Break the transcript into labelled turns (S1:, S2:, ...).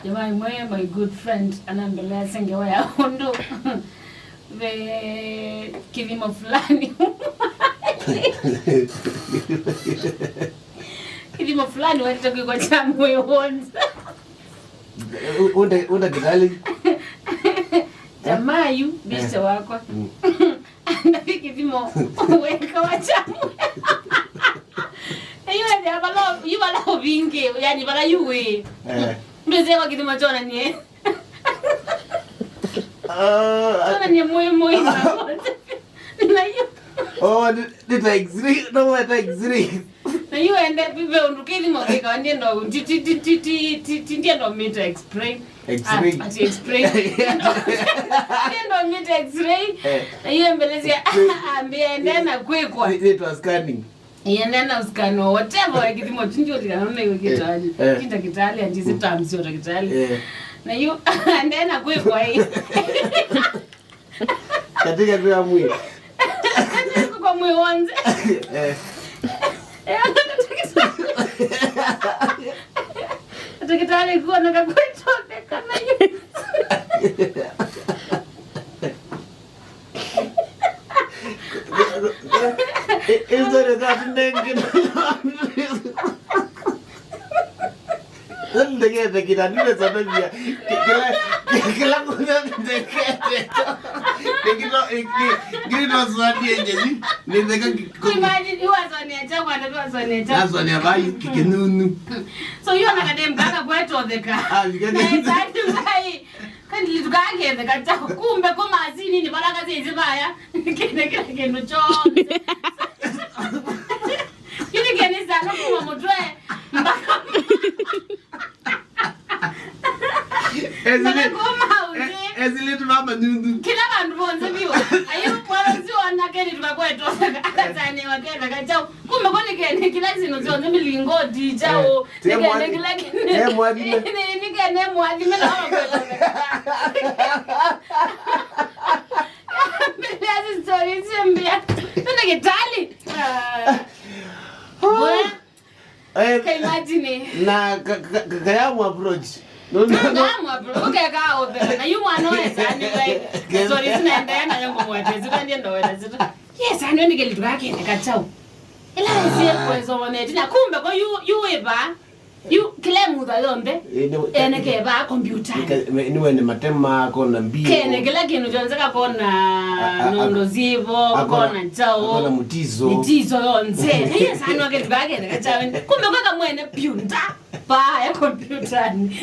S1: My good friend anaendelea sengewa ya hondo ve kilimo fulani kilimo fulani wanatoka kwa chamu yonza
S2: unda kitali
S1: tamayu bisha wako na kilimo weka wa chamu you bala vingi yani bala yuwe mbeze wa kilimo chona ni chona ni muy na you na you ende bibe undukili mo kika ndiendo ndiendo meter explain explain ndiendo meter explain na you embelezia ambiende na kwekwa
S2: it was scanning
S1: yena uskano whatever kilimo tinjo likaona hiyo kitali kinda kitali andizi tamsio ta kitali na you andena kwekwa hii
S2: katika tu amwi
S1: kwa mwe wanze Atakitali kuwa nakakwetote kama yu
S2: Isn't that naked? Ndege kita nile sababia kila kuna ndege ngino swati yenyeji ndege
S1: imagine you was on your job and was on your job
S2: that's on your body kikenunu
S1: so you na kadem kaka kweto the car kan litukake the kata kumbe koma azini ni baraka zezi baya kile kinu chonde kile kene sana kwa motwe mbaka
S2: ezile tubamba nundu
S1: kila bantu bonze biwa ayo kwalo ziona kene tukakweto akatane wakenda kachao kumbe kone kene kila zino zonze milingoti chao kene kila kene
S2: mwadi
S1: ni kene mwadi mena hapo Mbele story simbia tuna kitali Can imagine
S2: na kayamu approach
S1: no bro okay ka over na you want to anyway sorry sinaenda na yangu mwete zitandie ndo wena zitu yes ano ndike litukake ndikachao ila isiye kwezo moneti na kumbe kwa you eba you claim that yonde ene ke ba computer
S2: niwe ni matema kona mbio
S1: kene kila kinu jonzeka kona nondo zivo kona chao
S2: kona mutizo
S1: yonze yes ano ke tukake ndikachao kumbe kwa kamwene pyunda ba ya computer ni